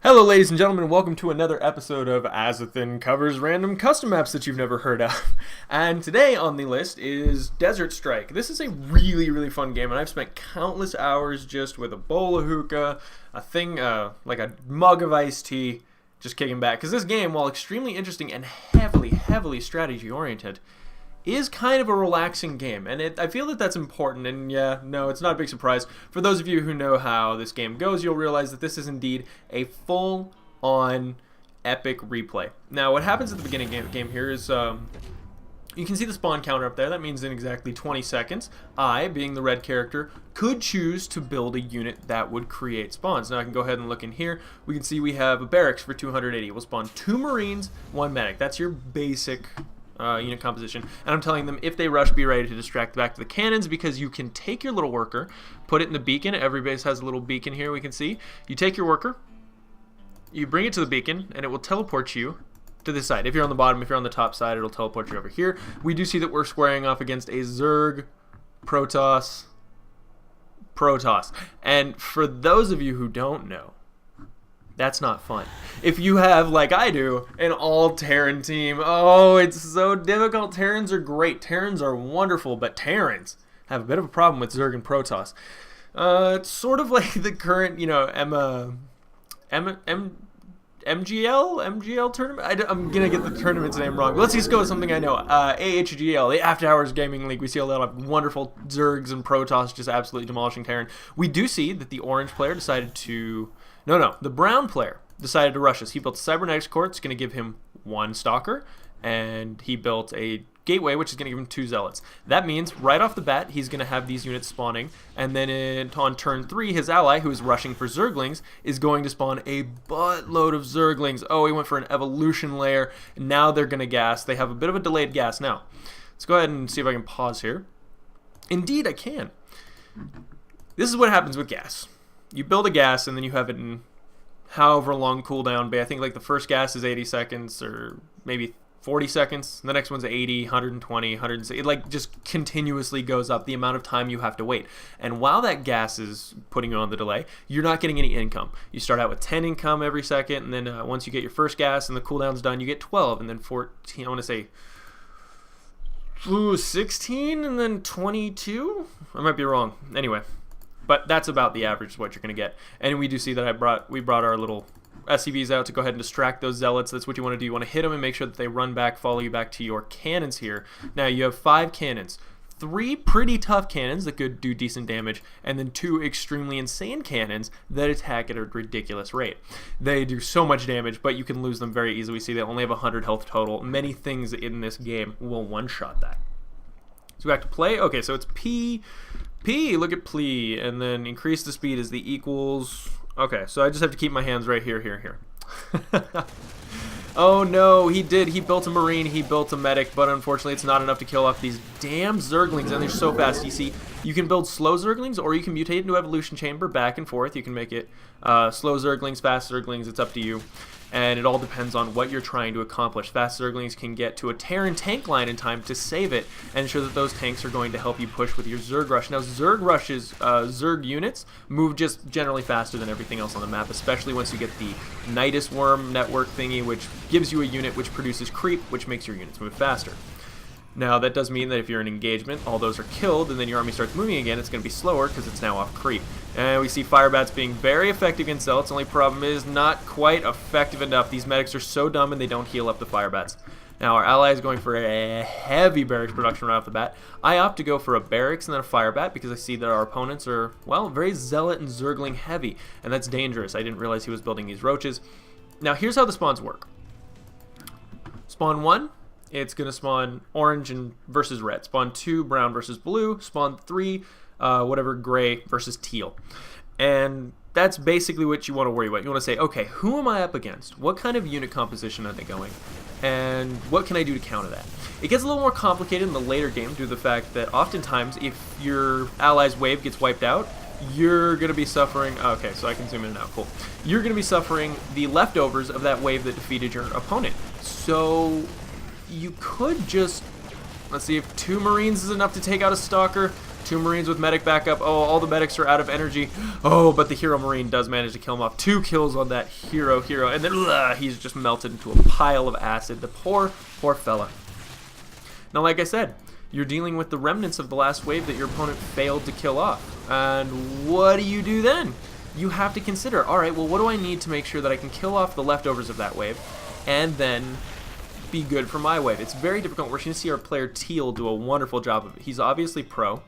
Hello ladies and gentlemen, welcome to another episode of Azothan Covers Random Custom Maps that you've never heard of. And today on the list is Desert Strike. This is a really fun game, and I've spent countless hours just with a bowl of hookah, a thing, like a mug of iced tea, just kicking back. Because this game, while extremely interesting and heavily strategy oriented, is kind of a relaxing game, and I feel that that's important. And yeah, no, it's not a big surprise. For those of you who know how this game goes, you'll realize that this is indeed a full-on epic replay. Now, what happens at the beginning of the game here is you can see the spawn counter up there. That means in exactly 20 seconds, I, being the red character, could choose to build a unit that would create spawns. Now I can go ahead and look in here. We can see we have a barracks for 280. We'll spawn 2 Marines, 1 medic. That's your basic unit composition, and I'm telling them if they rush, be ready to distract back to the cannons, because you can take your little worker, put it in the beacon. Every base has a little beacon here, we can see. You take your worker, you bring it to the beacon, and it will teleport you to this side. If you're on the bottom, if you're on the top side, it'll teleport you over here. We do see that we're squaring off against a Zerg, Protoss. And for those of you who don't know, that's not fun. If you have, like I do, an all-Terran team, oh, it's so difficult. Terrans are great. Terrans are wonderful, but Terrans have a bit of a problem with Zerg and Protoss. It's sort of like the current, MGL tournament? I'm going to get the tournament's name wrong, but let's just go with something I know. AHGL, the After Hours Gaming League. We see a lot of wonderful Zergs and Protoss just absolutely demolishing Terran. We do see that the orange player decided to... No, the brown player decided to rush us. He built a cybernetics core. It's going to give him 1 stalker, and he built a gateway, which is going to give him 2 zealots. That means right off the bat, he's going to have these units spawning, and then on turn 3, his ally, who is rushing for Zerglings, is going to spawn a buttload of Zerglings. Oh, he went for an evolution layer, and now they're going to gas. They have a bit of a delayed gas. Now, let's go ahead and see if I can pause here. Indeed, I can. This is what happens with gas. You build a gas, and then you have it in however long cooldown. But I think like the first gas is 80 seconds or maybe 40 seconds. The next one's 80, 120, 160. It like just continuously goes up the amount of time you have to wait. And while that gas is putting you on the delay, you're not getting any income. You start out with 10 income every second, and then once you get your first gas and the cooldown's done, you get 12, and then 14. I want to say 16, and then 22. I might be wrong. Anyway. But that's about the average of what you're going to get. And we do see that we brought our little SCVs out to go ahead and distract those zealots. That's what you want to do. You want to hit them and make sure that they run back, follow you back to your cannons here. Now you have 5 cannons. 3 pretty tough cannons that could do decent damage, and then 2 extremely insane cannons that attack at a ridiculous rate. They do so much damage, but you can lose them very easily. We see they only have 100 health total. Many things in this game will one-shot that. So back to play. Okay, so it's P, look at plea, and then increase the speed is the equals. Okay, so I just have to keep my hands right here. Oh no, he built a Marine, he built a medic, but unfortunately it's not enough to kill off these damn Zerglings, and they're so fast. You see, you can build slow Zerglings, or you can mutate into Evolution Chamber, back and forth. You can make it slow Zerglings, fast Zerglings, it's up to you. And it all depends on what you're trying to accomplish. Fast Zerglings can get to a Terran tank line in time to save it and ensure that those tanks are going to help you push with your Zerg Rush. Now, Zerg Rush's Zerg units move just generally faster than everything else on the map, especially once you get the Nidus Worm network thingy, which gives you a unit which produces creep, which makes your units move faster. Now, that does mean that if you're in engagement, all those are killed, and then your army starts moving again, it's going to be slower because it's now off creep. And we see Fire Bats being very effective against Zealots. Only problem is not quite effective enough. These medics are so dumb and they don't heal up the Fire Bats. Now, our ally is going for a heavy barracks production right off the bat. I opt to go for a barracks and then a Fire Bat because I see that our opponents are, well, very Zealot and Zergling heavy, and that's dangerous. I didn't realize he was building these roaches. Now, here's how the spawns work. Spawn 1. It's going to spawn orange and versus red. Spawn 2, brown versus blue. Spawn 3, whatever, gray versus teal. And that's basically what you want to worry about. You want to say, okay, who am I up against? What kind of unit composition are they going? And what can I do to counter that? It gets a little more complicated in the later game due to the fact that oftentimes if your ally's wave gets wiped out, you're going to be suffering... Okay, so I can zoom in now. Cool. You're going to be suffering the leftovers of that wave that defeated your opponent. So... you could just, let's see if 2 Marines is enough to take out a Stalker. 2 Marines with medic backup. Oh, all the medics are out of energy. Oh, but the hero Marine does manage to kill him off. 2 kills on that hero. And then he's just melted into a pile of acid. The poor fella. Now, like I said, you're dealing with the remnants of the last wave that your opponent failed to kill off. And what do you do then? You have to consider, alright, well, what do I need to make sure that I can kill off the leftovers of that wave and then be good for my wave? It's very difficult. We're going to see our player Teal do a wonderful job of it. He's obviously pro.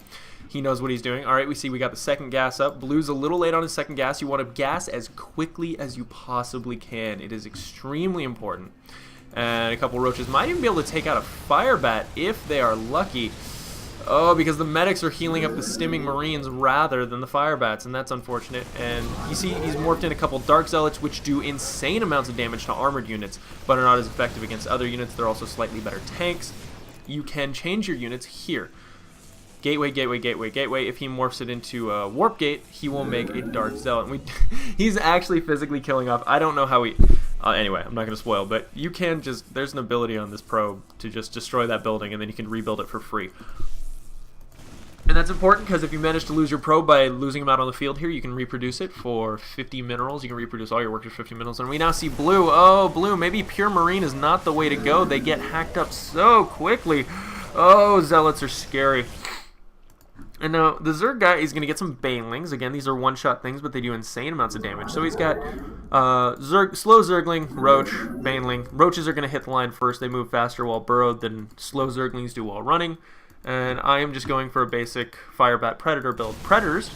He knows what he's doing. Alright, we got the second gas up. Blue's a little late on his second gas. You want to gas as quickly as you possibly can. It is extremely important. And a couple roaches might even be able to take out a fire bat if they are lucky. Oh, because the medics are healing up the stimming Marines rather than the fire bats, and that's unfortunate. And you see he's morphed in a couple Dark Zealots, which do insane amounts of damage to armored units, but are not as effective against other units. They're also slightly better tanks. You can change your units here. Gateway, gateway, gateway, gateway. If he morphs it into a warp gate, he will make a Dark Zealot. He's actually physically killing off. I don't know how he... anyway, I'm not going to spoil, but you can just... There's an ability on this probe to just destroy that building, and then you can rebuild it for free. And that's important because if you manage to lose your probe by losing them out on the field here, you can reproduce it for 50 minerals. You can reproduce all your workers for 50 minerals. And we now see Blue. Oh, Blue, maybe pure Marine is not the way to go. They get hacked up so quickly. Oh, Zealots are scary. And now the Zerg guy is going to get some Banelings. Again, these are one-shot things, but they do insane amounts of damage. So he's got slow Zergling, Roach, Baneling. Roaches are going to hit the line first. They move faster while burrowed than slow Zerglings do while running. And I am just going for a basic Firebat Predator build. Predators,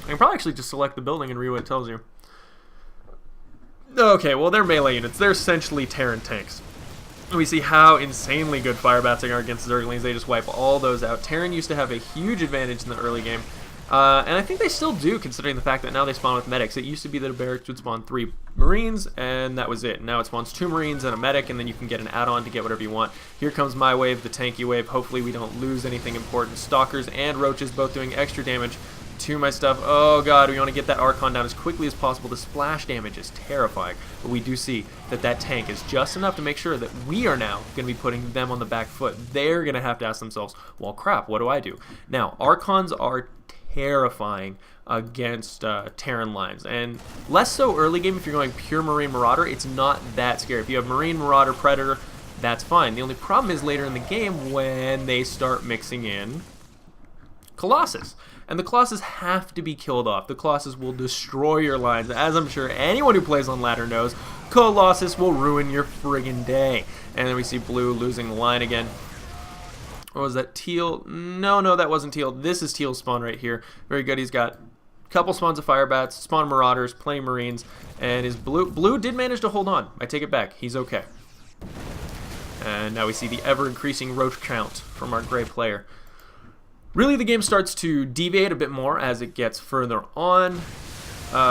I can probably actually just select the building and read what it tells you. Okay, well, they're melee units. They're essentially Terran tanks. We see how insanely good Firebats are against Zerglings. They just wipe all those out. Terran used to have a huge advantage in the early game. And I think they still do, considering the fact that now they spawn with medics. It used to be that a barracks would spawn 3 Marines, and that was it. Now it spawns 2 Marines and a medic, and then you can get an add-on to get whatever you want. Here comes my wave, the tanky wave. Hopefully we don't lose anything important. Stalkers and Roaches both doing extra damage to my stuff. Oh god, we want to get that Archon down as quickly as possible. The splash damage is terrifying, but we do see that that tank is just enough to make sure that we are now going to be putting them on the back foot. They're going to have to ask themselves, well, crap, what do I do? Now, Archons are terrifying against Terran lines, and less so early game. If you're going pure Marine Marauder, it's not that scary. If you have Marine Marauder Predator, that's fine. The only problem is later in the game when they start mixing in Colossus. And the Colossus have to be killed off. The Colossus will destroy your lines. As I'm sure anyone who plays on ladder knows, Colossus will ruin your friggin' day. And then we see Blue losing the line again. What was that? Teal? No, that wasn't Teal. This is Teal's spawn right here. Very good. He's got a couple spawns of Firebats, spawn Marauders, plenty Marines, and his Blue did manage to hold on. I take it back. He's okay. And now we see the ever-increasing Roach count from our gray player. Really, the game starts to deviate a bit more as it gets further on.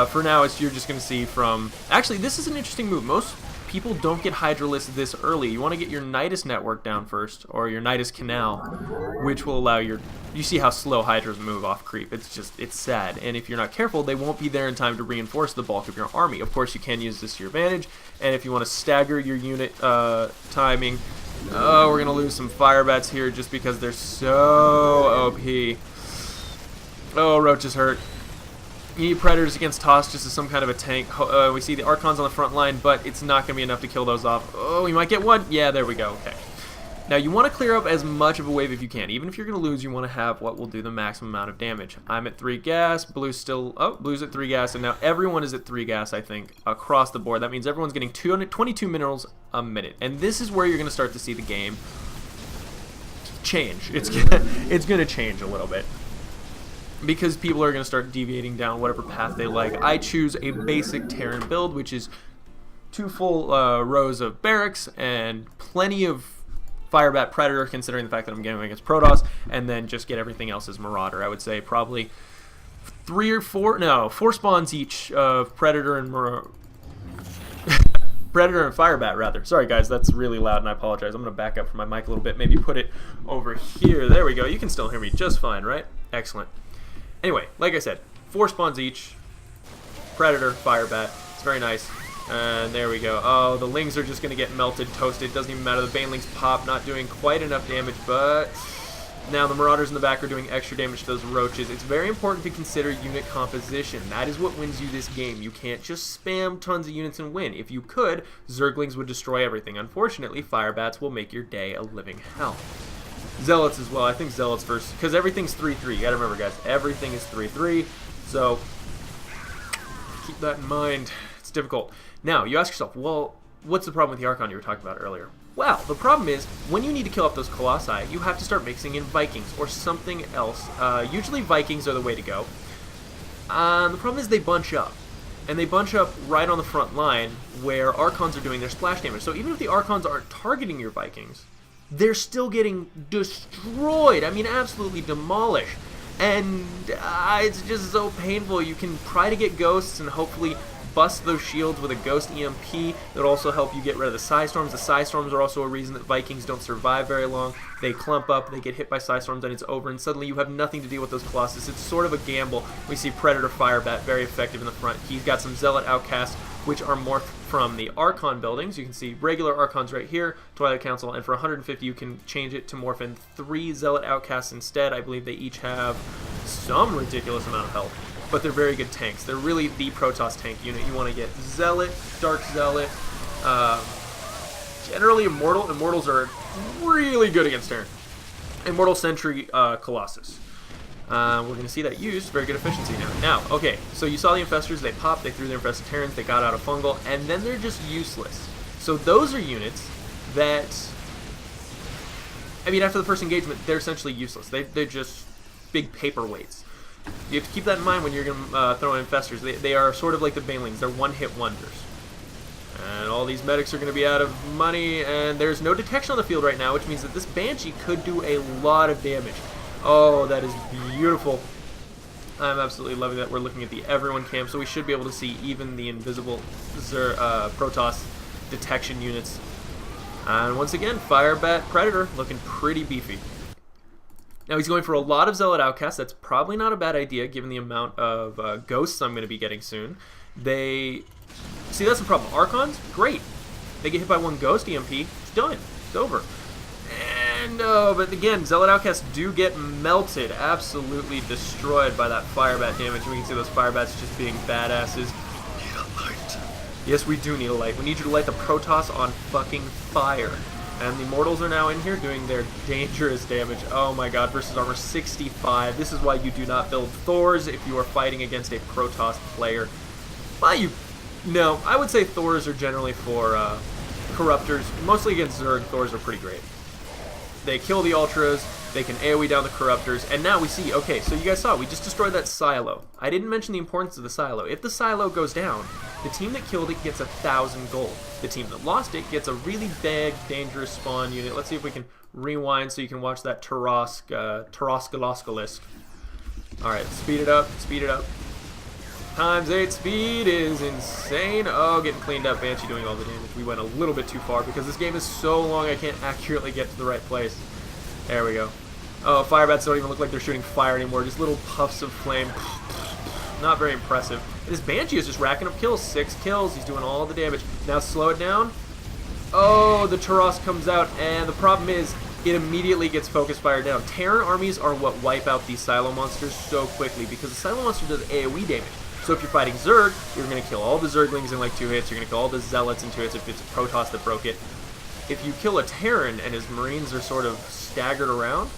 For now, you're just going to see from... Actually, this is an interesting move. Most people don't get Hydralisk this early. You want to get your Nidus network down first, or your Nidus canal, which will allow your... You see how slow Hydras move off creep. It's sad. And if you're not careful, they won't be there in time to reinforce the bulk of your army. Of course, you can use this to your advantage. And if you want to stagger your unit timing... Oh, we're going to lose some Firebats here just because they're so OP. Oh, Roach is hurt. You need Predators against Toss just as some kind of a tank. We see the Archons on the front line, but it's not going to be enough to kill those off. Oh, we might get one. Yeah, there we go. Okay. Now, you want to clear up as much of a wave if you can. Even if you're going to lose, you want to have what will do the maximum amount of damage. I'm at 3 gas. Blue's still... Oh, Blue's at 3 gas, and now everyone is at 3 gas, I think, across the board. That means everyone's getting 22 minerals a minute. And this is where you're going to start to see the game change. It's going to change a little bit, because people are going to start deviating down whatever path they like. I choose a basic Terran build, which is 2 full rows of barracks and plenty of Firebat Predator, considering the fact that I'm going against Protoss, and then just get everything else as Marauder. I would say probably 4 spawns each of Predator and Predator and Firebat, rather. Sorry guys, that's really loud and I apologize. I'm going to back up from my mic a little bit, maybe put it over here. There we go. You can still hear me just fine, right? Excellent. Anyway, like I said, 4 spawns each. Predator, Firebat. It's very nice. And there we go. Oh, the Lings are just going to get melted, toasted. Doesn't even matter. The Banelings pop, not doing quite enough damage, but Now, the Marauders in the back are doing extra damage to those roaches. It's very important to consider unit composition. That is what wins you this game. You can't just spam tons of units and win. If you could, Zerglings would destroy everything. Unfortunately, Firebats will make your day a living hell. Zealots as well. I think Zealots first, because everything's 3-3. You gotta remember, guys, everything is 3-3. So, keep that in mind. It's difficult. Now, you ask yourself, well, what's the problem with the Archon you were talking about earlier? Well, the problem is, when you need to kill off those Colossi, you have to start mixing in Vikings or something else. Usually Vikings are the way to go. The problem is they bunch up. And they bunch up right on the front line where Archons are doing their splash damage. So even if the Archons aren't targeting your Vikings, they're still getting destroyed. I mean, absolutely demolished. And it's just so painful. You can try to get ghosts and hopefully bust those shields with a Ghost EMP. That'll also help you get rid of the Psystorms. The Psystorms are also a reason that Vikings don't survive very long. They clump up, they get hit by Psystorms, and it's over, and suddenly you have nothing to deal with those Colossus. It's sort of a gamble. We see Predator Firebat, very effective in the front. He's got some Zealot Outcasts, which are morphed from the Archon buildings. You can see regular Archons right here, Twilight Council, and for 150 you can change it to morph in 3 Zealot Outcasts instead. I believe they each have some ridiculous amount of health. But they're very good tanks. They're really the Protoss tank unit. You want to get Zealot, Dark Zealot, generally Immortal. Immortals are really good against Terran. Immortal Sentry Colossus. We're going to see that used. Very good efficiency now. Now, okay, so you saw the Infestors. They popped, they threw their Infested Terrans, they got out of Fungal, and then they're just useless. So those are units that, I mean, after the first engagement, they're essentially useless. They're just big paperweights. You have to keep that in mind when you're going to throw in Infestors. They are sort of like the Banelings. They're one-hit wonders. And all these medics are going to be out of money, and there's no detection on the field right now, which means that this Banshee could do a lot of damage. Oh, that is beautiful. I'm absolutely loving that. We're looking at the everyone cam, so we should be able to see even the invisible Protoss detection units. And once again, Firebat Predator looking pretty beefy. Now he's going for a lot of Zealot Outcasts. That's probably not a bad idea given the amount of ghosts I'm going to be getting soon. See, that's the problem. Archons, great. They get hit by one Ghost EMP, it's done. It's over. And, but again, Zealot Outcasts do get melted, absolutely destroyed by that Firebat damage. We can see those Firebats just being badasses. Need a light. Yes, we do need a light. We need you to light the Protoss on fucking fire. And the Immortals are now in here doing their dangerous damage. Oh my god, versus armor 65. This is why you do not build Thors if you are fighting against a Protoss player. No, I would say Thors are generally for Corruptors. Mostly against Zerg, Thors are pretty great. They kill the Ultras, they can AoE down the Corruptors, and now we see, okay, so you guys saw, we just destroyed that silo. I didn't mention the importance of the silo. If the silo goes down, the team that killed it gets 1,000 gold. The team that lost it gets a really big, dangerous spawn unit. Let's see if we can rewind so you can watch that Taroskaloskalist. Alright, speed it up, speed it up. ×8 speed is insane. Oh, getting cleaned up. Banshee doing all the damage. We went a little bit too far because this game is so long I can't accurately get to the right place. There we go. Oh, Firebats don't even look like they're shooting fire anymore. Just little puffs of flame. Not very impressive. This Banshee is just racking up kills. 6 kills. He's doing all the damage. Now slow it down. Oh, the Taros comes out, and the problem is it immediately gets focus fire down. Terran armies are what wipe out these Silo monsters so quickly because the Silo monster does AoE damage. So if you're fighting Zerg, you're going to kill all the Zerglings in like 2 hits. You're going to kill all the Zealots in 2 hits if it's a Protoss that broke it. If you kill a Terran and his Marines are sort of staggered around,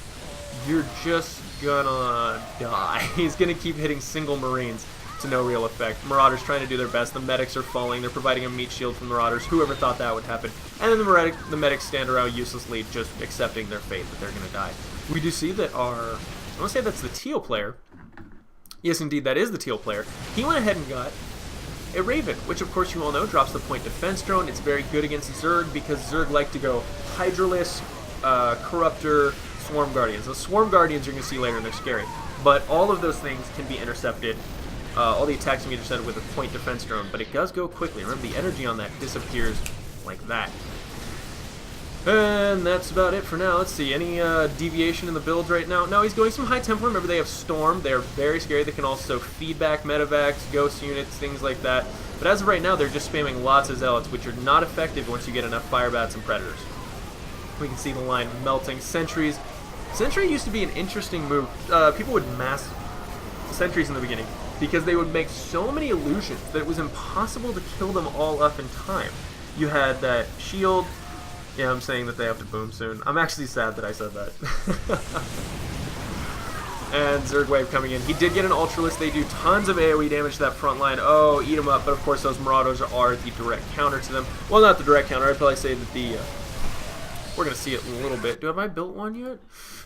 you're just gonna die. He's going to keep hitting single Marines to no real effect. Marauders trying to do their best. The medics are falling. They're providing a meat shield from the Marauders. Whoever thought that would happen. And then the medics stand around uselessly just accepting their fate that they're going to die. We do see that I want to say that's the Teal player. Yes, indeed, that is the Teal player. He went ahead and got a Raven, which of course you all know drops the point defense drone. It's very good against Zerg because Zerg like to go Hydralisk, Corruptor, Swarm Guardians. The Swarm Guardians you're going to see later and they're scary. But all of those things can be intercepted. All the attacks can be intercepted with a point defense drone, but it does go quickly. Remember, the energy on that disappears like that. And that's about it for now. Let's see, any deviation in the builds right now? No, he's going some high tempo. Remember, they have Storm. They're very scary. They can also feedback medevacs, ghost units, things like that. But as of right now, they're just spamming lots of Zealots, which are not effective once you get enough Firebats and Predators. We can see the line melting. Sentries Sentry used to be an interesting move. People would mass sentries in the beginning because they would make so many illusions that it was impossible to kill them all up in time. You had that shield. Yeah, I'm saying that they have to boom soon. I'm actually sad that I said that. And Zerg Wave coming in. He did get an Ultralisk. They do tons of AoE damage to that front line. Oh, eat them up. But of course, those Marauders are the direct counter to them. Well, not the direct counter. I'd probably say that the... we're going to see it in a little bit. Have I built one yet?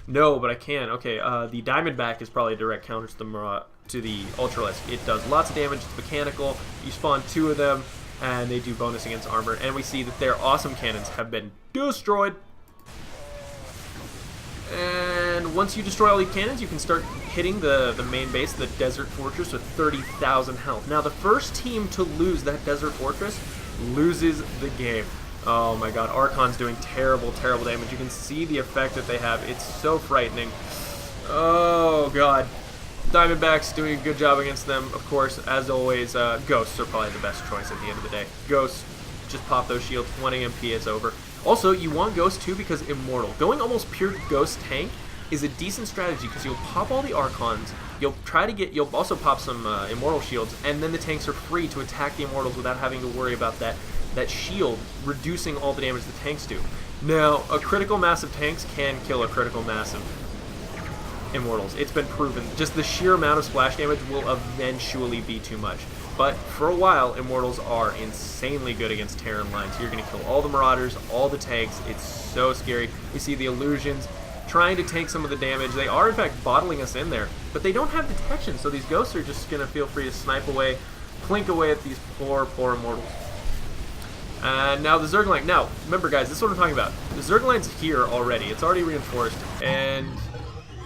No, but I can. Okay, the Diamondback is probably a direct counter to the Ultralisk. It does lots of damage. It's mechanical. You spawn 2 of them, and they do bonus against armor. And we see that their awesome cannons have been destroyed. And once you destroy all these cannons, you can start hitting the main base, the Desert Fortress, with 30,000 health. Now, the first team to lose that Desert Fortress loses the game. Oh my god, Archon's doing terrible, terrible damage. You can see the effect that they have. It's so frightening. Oh god. Diamondback's doing a good job against them. Of course, as always, Ghosts are probably the best choice at the end of the day. Ghosts, just pop those shields. 1 MP is over. Also, you want Ghost too because Immortal. Going almost pure Ghost tank is a decent strategy because you'll pop all the Archons, you'll also pop some Immortal shields, and then the tanks are free to attack the Immortals without having to worry about that shield reducing all the damage the tanks do. Now, a critical mass of tanks can kill a critical mass of Immortals. It's been proven. Just the sheer amount of splash damage will eventually be too much. But for a while, Immortals are insanely good against Terran lines. You're going to kill all the Marauders, all the tanks. It's so scary. We see the illusions trying to take some of the damage. They are, in fact, bottling us in there. But they don't have detection, so these Ghosts are just going to feel free to snipe away, plink away at these poor, poor Immortals. And now the Zerg line. Now, remember, guys, this is what I'm talking about. The Zerg line's here already. It's already reinforced, and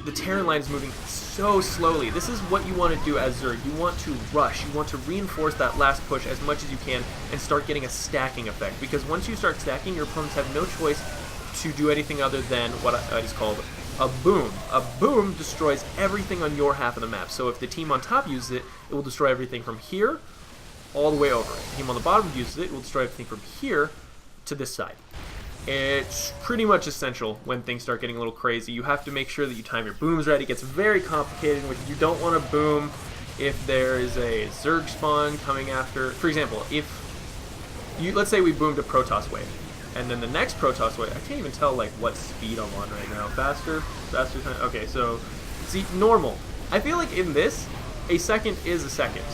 the Terran line is moving so slowly. This is what you want to do as Zerg. You want to rush. You want to reinforce that last push as much as you can and start getting a stacking effect. Because once you start stacking, your opponents have no choice to do anything other than what is called a boom. A boom destroys everything on your half of the map. So if the team on top uses it, it will destroy everything from here all the way over. If the team on the bottom uses it, it will destroy everything from here to this side. It's pretty much essential when things start getting a little crazy. You have to make sure that you time your booms right. It gets very complicated. You don't want to boom if there is a Zerg spawn coming after. For example, let's say we boomed a Protoss wave, and then the next Protoss wave, I can't even tell like what speed I'm on right now. Faster. Okay, so see, normal. I feel like in this, a second is a second,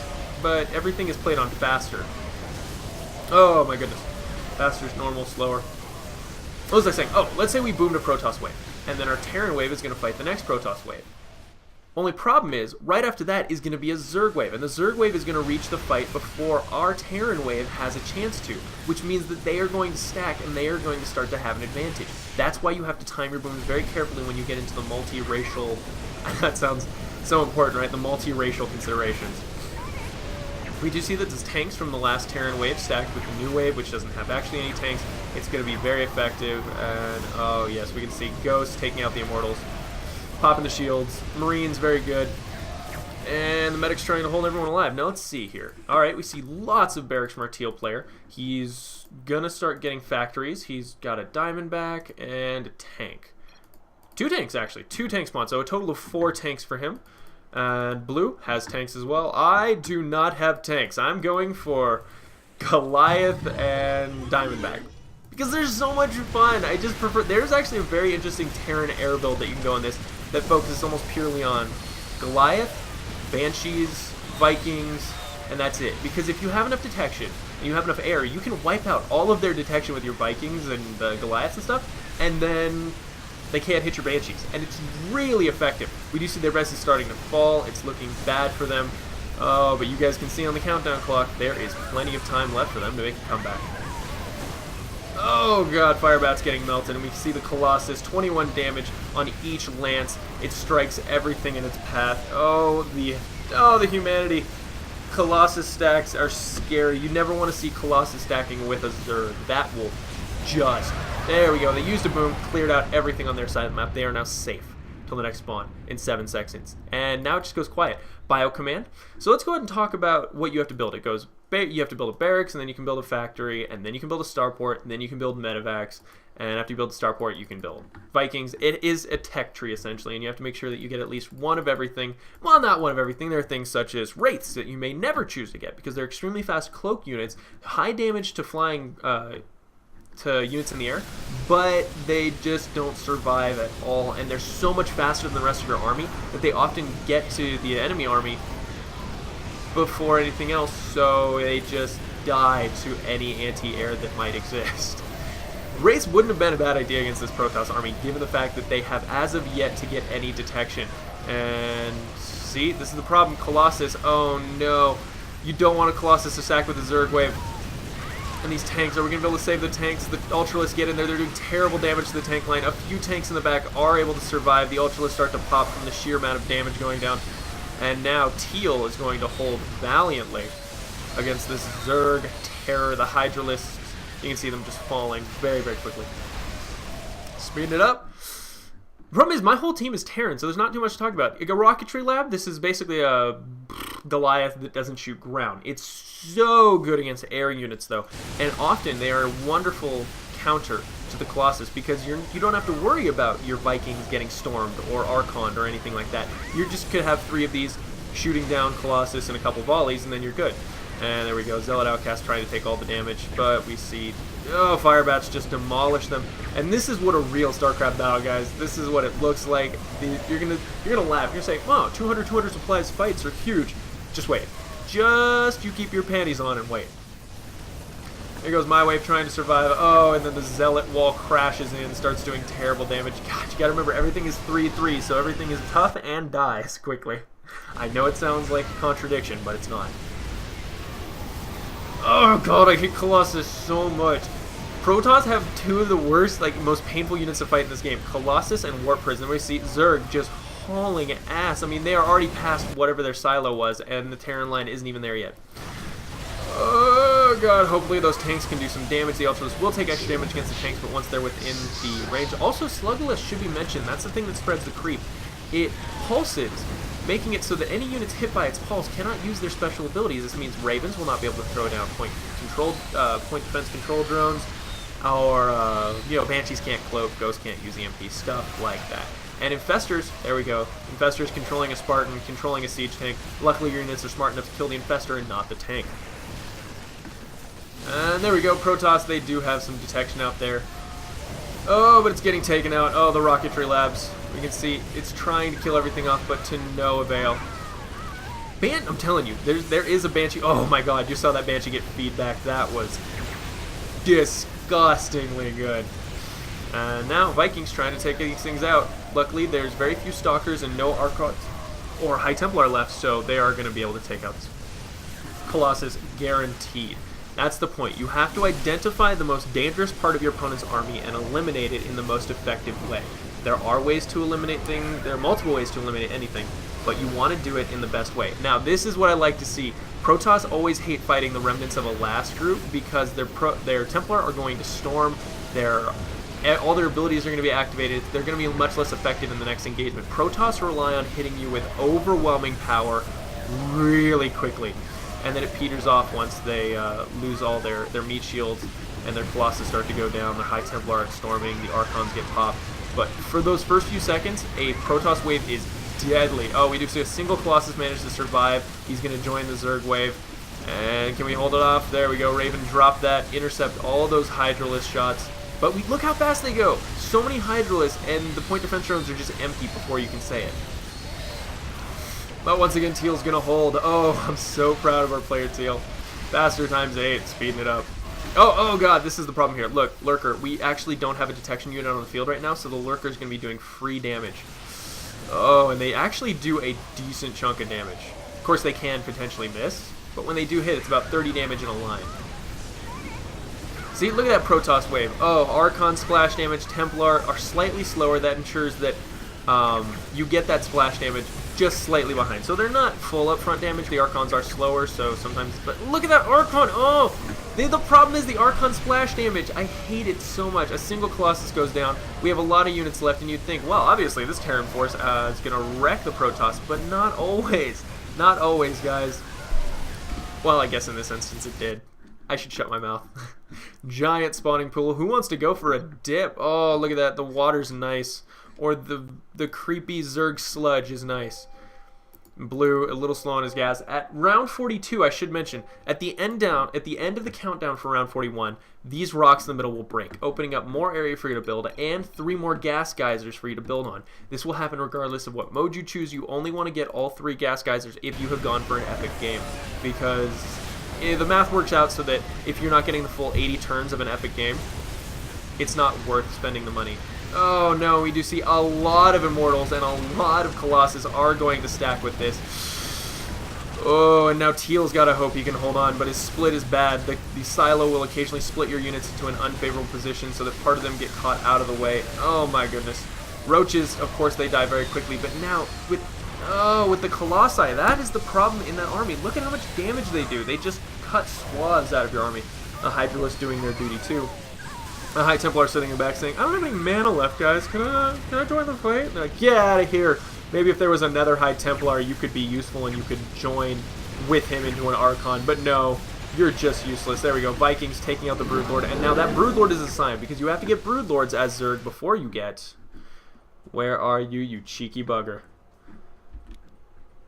but everything is played on faster. Oh my goodness. Faster's normal, slower. What was I saying? Oh, let's say we boomed a Protoss wave, and then our Terran wave is going to fight the next Protoss wave. Only problem is, right after that is going to be a Zerg wave, and the Zerg wave is going to reach the fight before our Terran wave has a chance to, which means that they are going to stack, and they are going to start to have an advantage. That's why you have to time your booms very carefully when you get into the multiracial... That sounds so important, right? The multiracial considerations. We do see that there's tanks from the last Terran wave stacked with the new wave, which doesn't have actually any tanks. It's going to be very effective, and oh yes, we can see Ghosts taking out the Immortals, popping the shields, Marines very good, and the Medic's trying to hold everyone alive. Now let's see here. Alright, we see lots of barracks from our teal player. He's going to start getting factories. He's got a Diamondback and a tank. 2 tanks, actually. 2 tank spawns, so a total of 4 tanks for him. And Blue has tanks as well. I do not have tanks. I'm going for Goliath and Diamondback, because there's so much fun. I just prefer... There's actually a very interesting Terran air build that you can go in this that focuses almost purely on Goliath, Banshees, Vikings, and that's it. Because if you have enough detection and you have enough air, you can wipe out all of their detection with your Vikings and the Goliaths and stuff, and then they can't hit your Banshees, and it's really effective. We do see their res is starting to fall. It's looking bad for them. Oh, but you guys can see on the countdown clock, there is plenty of time left for them to make a comeback. Oh god, Firebat's getting melted, and we can see the Colossus, 21 damage on each lance. It strikes everything in its path. Oh, the humanity. Colossus stacks are scary. You never want to see Colossus stacking with a Zerg. That will just... There we go. They used a boom, cleared out everything on their side of the map. They are now safe till the next spawn in 7 seconds. And now it just goes quiet. Bio command. So let's go ahead and talk about what you have to build. It goes, you have to build a barracks, and then you can build a factory, and then you can build a starport, and then you can build medevacs, And after you build the starport, you can build Vikings. It is a tech tree, essentially, and you have to make sure that you get at least one of everything. Well, not one of everything. There are things such as Wraiths that you may never choose to get because they're extremely fast cloak units, high damage to flying to units in the air, but they just don't survive at all, and they're so much faster than the rest of your army that they often get to the enemy army before anything else, so they just die to any anti-air that might exist. Wraiths wouldn't have been a bad idea against this Protoss army, given the fact that they have as of yet to get any detection. And see, this is the problem. Colossus, oh no. You don't want a Colossus to sack with a Zerg wave. And these tanks, are we going to be able to save the tanks? The Ultralists get in there, they're doing terrible damage to the tank line. A few tanks in the back are able to survive. The Ultralists start to pop from the sheer amount of damage going down. And now Teal is going to hold valiantly against this Zerg terror. The Hydralists, you can see them just falling very, very quickly. Speeding it up. The problem is my whole team is Terran, so there's not too much to talk about. A rocketry lab, this is basically a Goliath that doesn't shoot ground. It's so good against air units, though, and often they are a wonderful counter to the Colossus because you don't have to worry about your Vikings getting stormed or Archon or anything like that. You just could have 3 of these shooting down Colossus in a couple volleys, and then you're good. And there we go, Zealot Outcast trying to take all the damage, but we see, oh, Firebats just demolish them. And this is what a real StarCraft battle, guys. This is what it looks like. You're gonna laugh. You're gonna say, wow, 200 supplies fights are huge. Just wait. Just you keep your panties on and wait. There goes my wave trying to survive. Oh, and then the Zealot wall crashes in, starts doing terrible damage. God, you gotta remember, everything is 3-3, so everything is tough and dies quickly. I know it sounds like a contradiction, but it's not. Oh god, I hate Colossus so much. Protoss have 2 of the worst, most painful units to fight in this game. Colossus and Warp Prison. We see Zerg just hauling ass. I mean, they are already past whatever their silo was, and the Terran line isn't even there yet. Oh god, hopefully those tanks can do some damage. The Ultras will take extra damage against the tanks, but once they're within the range. Also, Slugolith should be mentioned. That's the thing that spreads the creep. It pulses, making it so that any units hit by its pulse cannot use their special abilities. This means Ravens will not be able to throw down point defense control drones, or Banshees can't cloak, Ghosts can't use EMP, stuff like that. And Infestors, there we go. Infestors controlling a Spartan, controlling a siege tank. Luckily your units are smart enough to kill the Infestor and not the tank. And there we go, Protoss, they do have some detection out there. Oh, but it's getting taken out. Oh, the rocketry labs. We can see it's trying to kill everything off, but to no avail. I'm telling you, there is a Banshee. Oh my god, you saw that Banshee get feedback. That was disgustingly good. And now Vikings trying to take these things out. Luckily, there's very few Stalkers and no Archons or High Templar left, so they are going to be able to take out this Colossus guaranteed. That's the point. You have to identify the most dangerous part of your opponent's army and eliminate it in the most effective way. There are ways to eliminate things. There are multiple ways to eliminate anything, but you want to do it in the best way. Now, this is what I like to see. Protoss always hate fighting the remnants of a last group because their Templar are going to storm. All their abilities are going to be activated. They're going to be much less effective in the next engagement. Protoss rely on hitting you with overwhelming power really quickly, and then it peters off once they lose all their meat shields and their Colossus start to go down. The High Templar are storming. The Archons get popped. But for those first few seconds, a Protoss wave is deadly. Oh, we do see a single Colossus manage to survive. He's going to join the Zerg wave. And can we hold it off? There we go. Raven drop that. Intercept all those Hydralisk shots. But look how fast they go. So many Hydralisks, and the point defense drones are just empty before you can say it. But once again, Teal's going to hold. Oh, I'm so proud of our player, Teal. Faster ×8, speeding it up. Oh god, this is the problem here. Look, Lurker, we actually don't have a detection unit on the field right now, so the Lurker is going to be doing free damage. Oh, and they actually do a decent chunk of damage. Of course, they can potentially miss, but when they do hit, it's about 30 damage in a line. See, look at that Protoss wave. Oh, Archon splash damage, Templar are slightly slower. That ensures that you get that splash damage just slightly behind. So they're not full upfront damage. The Archons are slower, so sometimes... But look at that Archon! Oh! The problem is the Archon splash damage. I hate it so much. A single Colossus goes down. We have a lot of units left, and you'd think, well, obviously this Terran Force is going to wreck the Protoss, but not always. Not always, guys. Well, I guess in this instance it did. I should shut my mouth. Giant spawning pool. Who wants to go for a dip? Oh, look at that. The water's nice. Or the creepy Zerg sludge is nice. Blue, a little slow on his gas. At round 42, I should mention, at the end of the countdown for round 41, these rocks in the middle will break, opening up more area for you to build and 3 more gas geysers for you to build on. This will happen regardless of what mode you choose. You only want to get all 3 gas geysers if you have gone for an epic game, because the math works out so that if you're not getting the full 80 turns of an epic game, it's not worth spending the money. Oh no, we do see a lot of Immortals and a lot of Colossus are going to stack with this. Oh, and now Teal's got to hope he can hold on, but his split is bad. The silo will occasionally split your units into an unfavorable position so that part of them get caught out of the way. Oh my goodness. Roaches, of course, they die very quickly, but now with the Colossi, that is the problem in that army. Look at how much damage they do. They just cut swaths out of your army. A Hydralisk doing their duty too. A High Templar sitting in the back saying, I don't have any mana left, guys. Can I join the fight? They're like, get out of here. Maybe if there was another High Templar, you could be useful and you could join with him into an Archon. But no, you're just useless. There we go. Vikings taking out the Broodlord. And now that Broodlord is a sign, because you have to get Broodlords as Zerg before you get... Where are you, you cheeky bugger?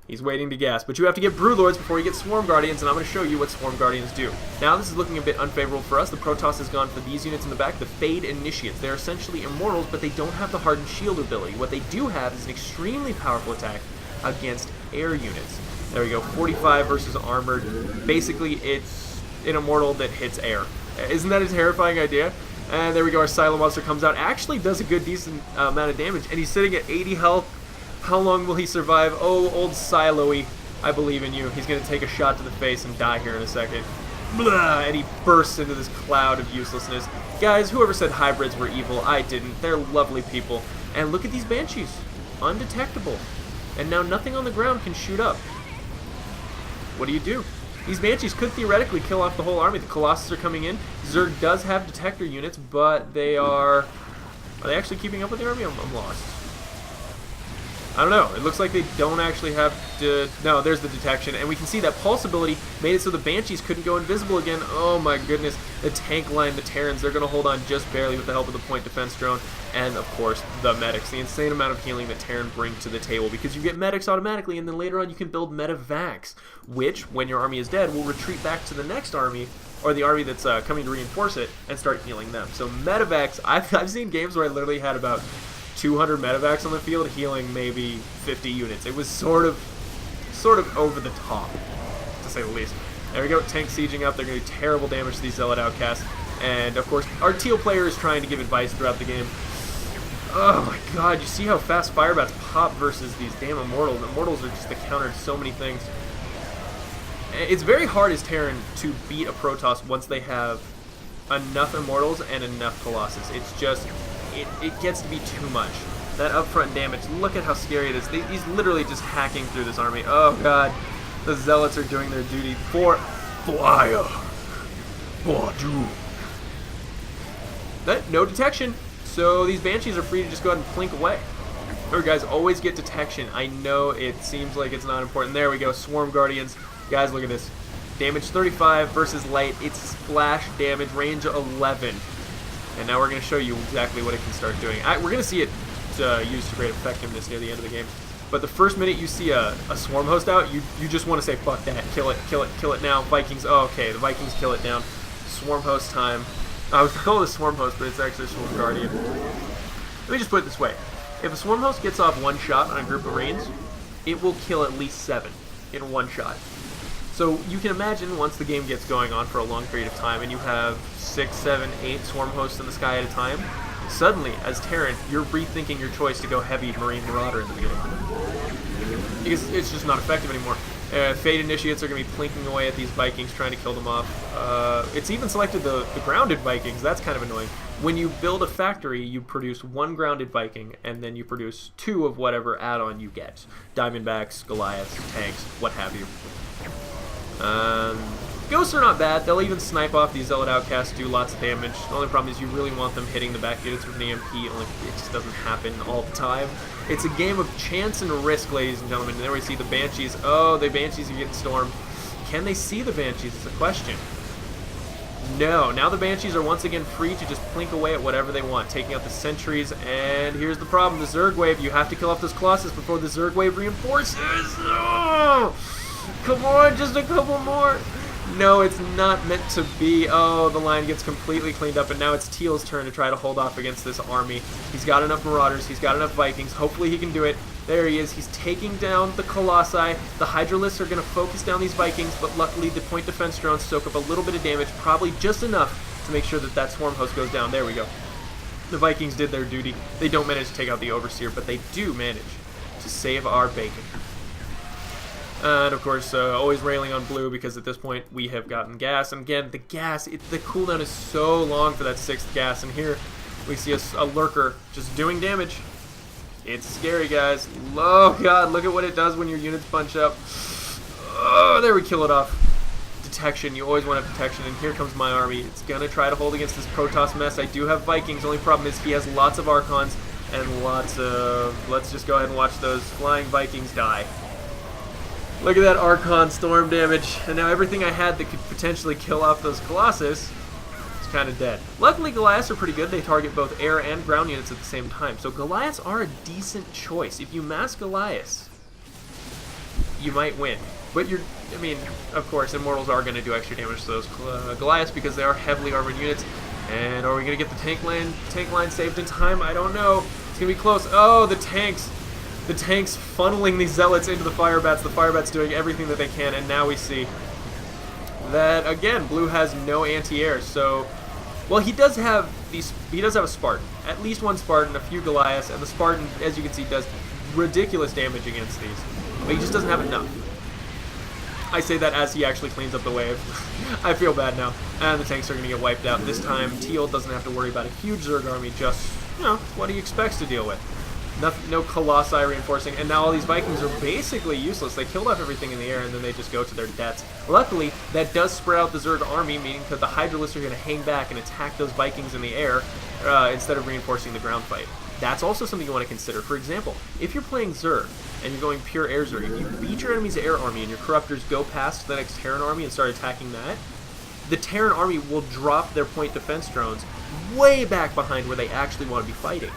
He's waiting to gas, but you have to get Broodlords before you get Swarm Guardians, and I'm going to show you what Swarm Guardians do. Now, this is looking a bit unfavorable for us. The Protoss has gone for these units in the back, the Fade Initiates. They're essentially Immortals, but they don't have the Hardened Shield ability. What they do have is an extremely powerful attack against air units. There we go, 45 versus Armored. Basically, it's an Immortal that hits air. Isn't that a terrifying idea? And there we go, our Silo Monster comes out. Actually does a good, decent amount of damage, and he's sitting at 80 health. How long will he survive? Oh, old Silo-y, I believe in you. He's going to take a shot to the face and die here in a second. Blah, and he bursts into this cloud of uselessness. Guys, whoever said hybrids were evil, I didn't. They're lovely people. And look at these Banshees. Undetectable. And now nothing on the ground can shoot up. What do? These Banshees could theoretically kill off the whole army. The Colossus are coming in. Zerg does have detector units, but they are... Are they actually keeping up with the army? I'm lost. I don't know. It looks like they don't actually have to... No, there's the detection. And we can see that Pulse ability made it so the Banshees couldn't go invisible again. Oh my goodness. The tank line, the Terrans, they're going to hold on just barely with the help of the point defense drone. And, of course, the medics. The insane amount of healing that Terran bring to the table. Because you get medics automatically, and then later on you can build Medivacs. Which, when your army is dead, will retreat back to the next army, or the army that's coming to reinforce it, and start healing them. So Medivacs, I've seen games where I literally had about 200 Medivacs on the field, healing maybe 50 units. It was sort of over the top, to say the least. There we go, tank sieging up. They're going to do terrible damage to these Zealot outcasts. And, of course, our Teal player is trying to give advice throughout the game. Oh my god, you see how fast Firebats pop versus these damn Immortals. Immortals are just the counter to so many things. It's very hard as Terran to beat a Protoss once they have enough Immortals and enough Colossus. It's just... It gets to be too much. That upfront damage, look at how scary it is. He's literally just hacking through this army. Oh god, the Zealots are doing their duty for fire. For doom. No detection, so these Banshees are free to just go ahead and plink away. Remember guys, always get detection. I know it seems like it's not important. There we go, Swarm Guardians. Guys, look at this. Damage 35 versus light. It's splash damage, range 11. And now we're going to show you exactly what it can start doing. We're going to see it used to great effectiveness near the end of the game. But the first minute you see a Swarm Host out, you just want to say, fuck that, kill it now. Vikings, oh, okay, the Vikings kill it down. Swarm Host time. I was calling it a Swarm Host, but it's actually a Swarm Guardian. Let me just put it this way. If a Swarm Host gets off one shot on a group of Marines, it will kill at least 7 in one shot. So you can imagine once the game gets going on for a long period of time and you have 6, 7, 8 Swarm Hosts in the sky at a time, suddenly, as Terran, you're rethinking your choice to go heavy Marine Marauder in the beginning. Because it's just not effective anymore. Fade Initiates are going to be plinking away at these Vikings, trying to kill them off. It's even selected the grounded Vikings. That's kind of annoying. When you build a factory, you produce 1 grounded Viking, and then you produce 2 of whatever add-on you get. Diamondbacks, Goliaths, tanks, what have you. Ghosts are not bad. They'll even snipe off these Zealot outcasts, do lots of damage. The only problem is you really want them hitting the back units with an EMP, only it just doesn't happen all the time. It's a game of chance and risk, ladies and gentlemen. And there we see the Banshees. Oh, the Banshees are getting stormed. Can they see the Banshees is the question. No, now the Banshees are once again free to just plink away at whatever they want, taking out the sentries, and here's the problem, the Zerg Wave. You have to kill off those Colossus before the Zerg Wave reinforces. Oh, come on, just a couple more. No, it's not meant to be. Oh, the line gets completely cleaned up, and now it's Teal's turn to try to hold off against this army. He's got enough Marauders, he's got enough Vikings. Hopefully he can do it. There he is. He's taking down the Colossi. The Hydralisks are going to focus down these Vikings, but luckily the point defense drones soak up a little bit of damage, probably just enough to make sure that that Swarm Host goes down. There we go. The Vikings did their duty. They don't manage to take out the Overseer, but they do manage to save our bacon. And of course, always railing on blue because at this point we have gotten gas. And again, the gas, the cooldown is so long for that 6th gas. And here we see a lurker just doing damage. It's scary, guys. Oh, God, look at what it does when your units bunch up. Oh, there we kill it off. Detection. You always want to have detection. And here comes my army. It's going to try to hold against this Protoss mess. I do have Vikings. Only problem is he has lots of Archons and lots of... Let's just go ahead and watch those flying Vikings die. Look at that Archon storm damage. And now everything I had that could potentially kill off those Colossus is kind of dead. Luckily, Goliaths are pretty good. They target both air and ground units at the same time. So Goliaths are a decent choice. If you mass Goliaths, you might win. But I mean, of course, Immortals are going to do extra damage to those Goliaths because they are heavily armored units. And are we going to get the tank line saved in time? I don't know. It's going to be close. Oh, the tanks. The tanks funneling these Zealots into the Fire Bats. The Fire Bats doing everything that they can. And now we see that, again, blue has no anti-air. So, well, he does have a Spartan. At least one Spartan, a few Goliaths. And the Spartan, as you can see, does ridiculous damage against these. But he just doesn't have enough. I say that as he actually cleans up the wave. I feel bad now. And the tanks are going to get wiped out. This time, Teal doesn't have to worry about a huge Zerg army, just, what he expects to deal with. No Colossi reinforcing, and now all these Vikings are basically useless. They killed off everything in the air, and then they just go to their deaths. Luckily, that does spread out the Zerg army, meaning that the Hydralisks are going to hang back and attack those Vikings in the air instead of reinforcing the ground fight. That's also something you want to consider. For example, if you're playing Zerg, and you're going pure air Zerg, if you beat your enemy's air army and your Corruptors go past the next Terran army and start attacking that, the Terran army will drop their point defense drones way back behind where they actually want to be fighting.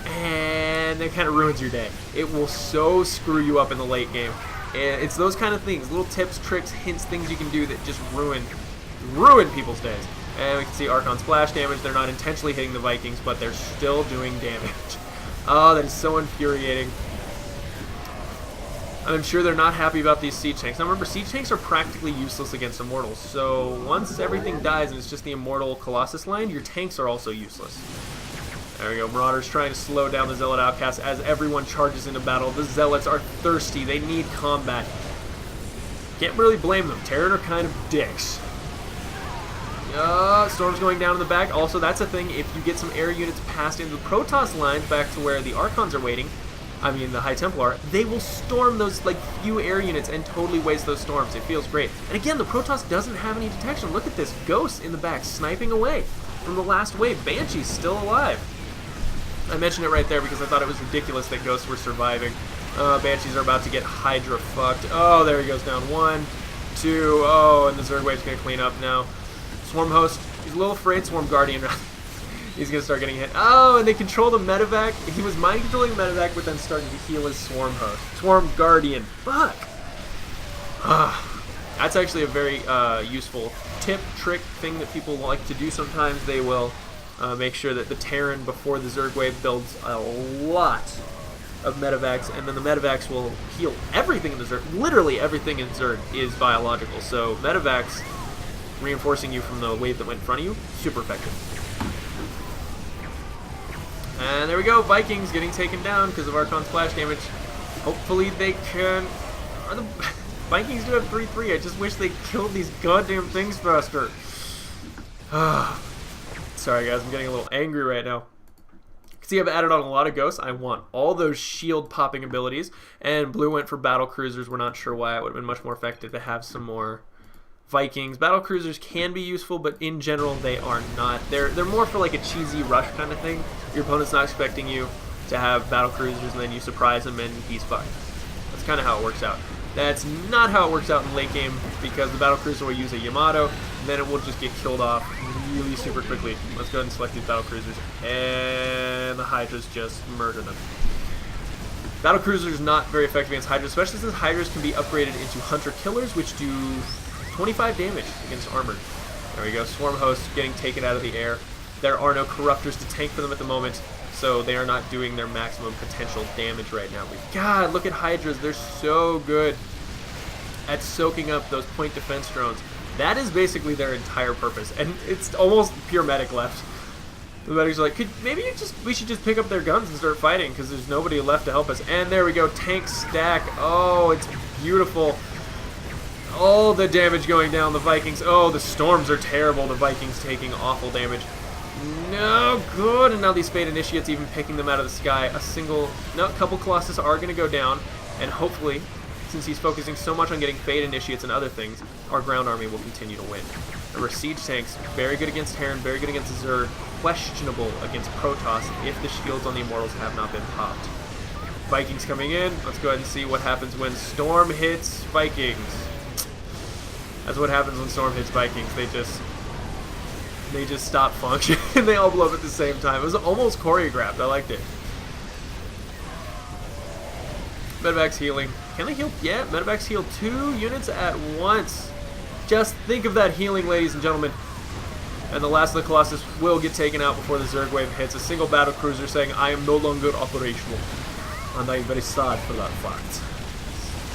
And it kind of ruins your day. It will so screw you up in the late game. And it's those kind of things, little tips, tricks, hints, things you can do that just ruin people's days. And we can see Archon splash damage. They're not intentionally hitting the Vikings, but they're still doing damage. Oh, that is so infuriating. I'm sure they're not happy about these siege tanks. Now remember, siege tanks are practically useless against Immortals. So once everything dies and it's just the Immortal Colossus line, your tanks are also useless. There we go. Marauders trying to slow down the Zealot Outcasts as everyone charges into battle. The Zealots are thirsty. They need combat. Can't really blame them. Terran are kind of dicks. Storm's going down in the back. Also, that's a thing. If you get some air units passed into the Protoss lines back to where the Archons are waiting, I mean the High Templar, they will storm those few air units and totally waste those storms. It feels great. And again, the Protoss doesn't have any detection. Look at this. Ghosts in the back sniping away from the last wave. Banshee's still alive. I mentioned it right there because I thought it was ridiculous that Ghosts were surviving. Banshees are about to get Hydra fucked. Oh, there he goes down. 1, 2, oh, and the Zerg Wave's going to clean up now. Swarm Host, he's a little afraid. Swarm Guardian, he's going to start getting hit. Oh, and they control the medevac. He was mind controlling medevac, but then started to heal his Swarm Host. Swarm Guardian. Fuck. That's actually a very useful tip, trick, thing that people like to do sometimes. They will make sure that the Terran before the Zerg Wave builds a lot of medevacs, and then the medevacs will heal everything in the Zerg. Literally everything in Zerg is biological, so medevacs reinforcing you from the wave that went in front of you, super effective. And there we go, Vikings getting taken down because of Archon splash damage. Hopefully they can... The Vikings do have 3-3. I just wish they killed these goddamn things faster. Sorry guys, I'm getting a little angry right now. See, I've added on a lot of Ghosts. I want all those shield popping abilities, and blue went for battle cruisers. We're not sure why. It would have been much more effective to have some more Vikings. Battle cruisers can be useful, but in general they are not. They're more for like a cheesy rush kind of thing. Your opponent's not expecting you to have battle cruisers, and then you surprise him and he's fucked. That's kind of how it works out. That's not how it works out in late game, because the battle cruiser will use a Yamato, then it will just get killed off really super quickly. Let's go ahead and select these battle cruisers, and the Hydras just murder them. Battle cruisers not very effective against Hydras, especially since Hydras can be upgraded into hunter killers, which do 25 damage against armored. There we go. Swarm hosts getting taken out of the air. There are no corruptors to tank for them at the moment, so they are not doing their maximum potential damage right now. But God, look at Hydras. They're so good at soaking up those point defense drones. That is basically their entire purpose, and it's almost pure medic left. The medics are like, we should just pick up their guns and start fighting, because there's nobody left to help us. And there we go, tank stack. Oh, it's beautiful. All the damage going down the Vikings. Oh, the storms are terrible. The Vikings taking awful damage. No good. And now these Fate Initiates even picking them out of the sky. A couple Colossus are going to go down, and hopefully, since he's focusing so much on getting Fate Initiates and other things, our ground army will continue to win. Remember, siege tanks, very good against Terran, very good against Zerg, questionable against Protoss if the shields on the Immortals have not been popped. Vikings coming in. Let's go ahead and see what happens when Storm hits Vikings. That's what happens when Storm hits Vikings. They just stop functioning and they all blow up at the same time. It was almost choreographed. I liked it. Medevac's healing. Can they heal? Yeah, Medevac's heal 2 units at once. Just think of that healing, ladies and gentlemen. And the last of the Colossus will get taken out before the Zerg wave hits. A single battle cruiser saying, I am no longer operational. And I am very sad for that fact.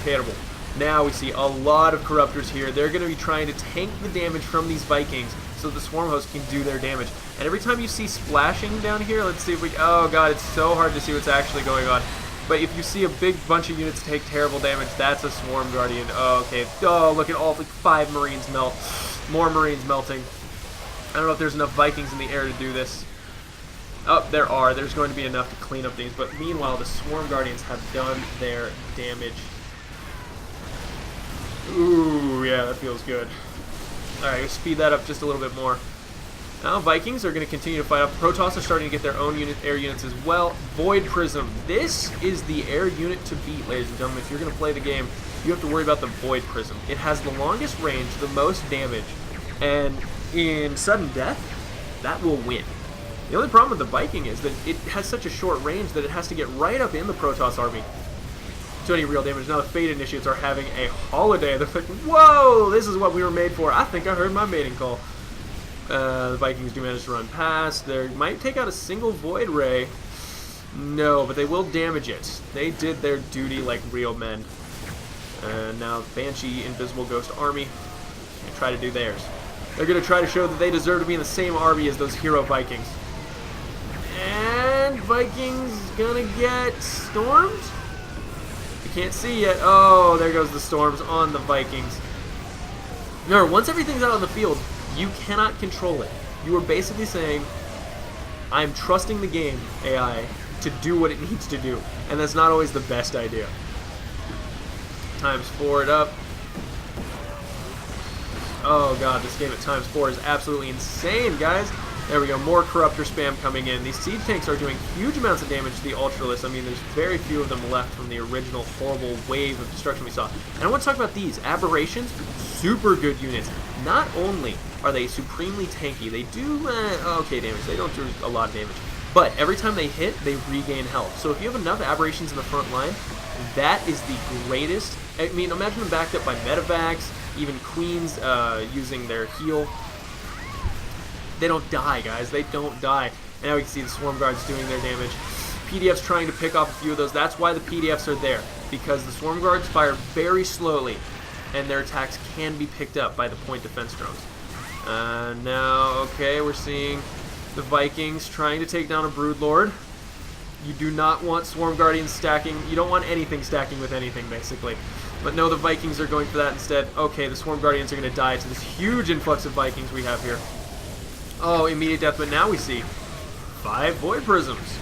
Terrible. Now we see a lot of Corruptors here. They're going to be trying to tank the damage from these Vikings so the Swarm Host can do their damage. And every time you see splashing down here, let's see if we... Oh god, it's so hard to see what's actually going on. But if you see a big bunch of units take terrible damage, that's a Swarm Guardian. Oh, okay. Oh, look at all the 5 Marines melt. More Marines melting. I don't know if there's enough Vikings in the air to do this. Oh, there are. There's going to be enough to clean up things. But meanwhile, the Swarm Guardians have done their damage. Ooh, yeah, that feels good. Alright, let's speed that up just a little bit more. Now, Vikings are going to continue to fight up. Protoss are starting to get their own air units as well. Void Prism. This is the air unit to beat, ladies and gentlemen. If you're going to play the game, you have to worry about the Void Prism. It has the longest range, the most damage, and in sudden death, that will win. The only problem with the Viking is that it has such a short range that it has to get right up in the Protoss army to any real damage. Now the Fate Initiates are having a holiday. They're like, whoa, this is what we were made for. I think I heard my mating call. The Vikings do manage to run past. They might take out a single Void Ray. No, but they will damage it. They did their duty like real men. And now Banshee, Invisible Ghost Army, and try to do theirs. They're going to try to show that they deserve to be in the same army as those hero Vikings. And Vikings gonna get stormed? Can't see yet. Oh, there goes the storms on the Vikings. Remember, once everything's out on the field, you cannot control it. You are basically saying, I'm trusting the game, AI, to do what it needs to do. And that's not always the best idea. Times 4 it up. Oh god, this game at times 4 is absolutely insane, guys. There we go, more Corruptor spam coming in. These siege tanks are doing huge amounts of damage to the Ultralists. I mean, there's very few of them left from the original horrible wave of destruction we saw. And I want to talk about these. Aberrations, super good units. Not only are they supremely tanky, they do okay damage. They don't do a lot of damage. But every time they hit, they regain health. So if you have enough Aberrations in the front line, that is the greatest. I mean, imagine them backed up by Medevacs, even Queens using their heal. They don't die, guys. They don't die. And now we can see the Swarm Guards doing their damage. PDF's trying to pick off a few of those. That's why the PDFs are there, because the Swarm Guards fire very slowly, and their attacks can be picked up by the point defense drones. Now, okay, we're seeing the Vikings trying to take down a Broodlord. You do not want Swarm Guardians stacking. You don't want anything stacking with anything, basically. But no, the Vikings are going for that instead. Okay, the Swarm Guardians are going to die to this huge influx of Vikings we have here. Oh, immediate death, but now we see 5 Void Prisms.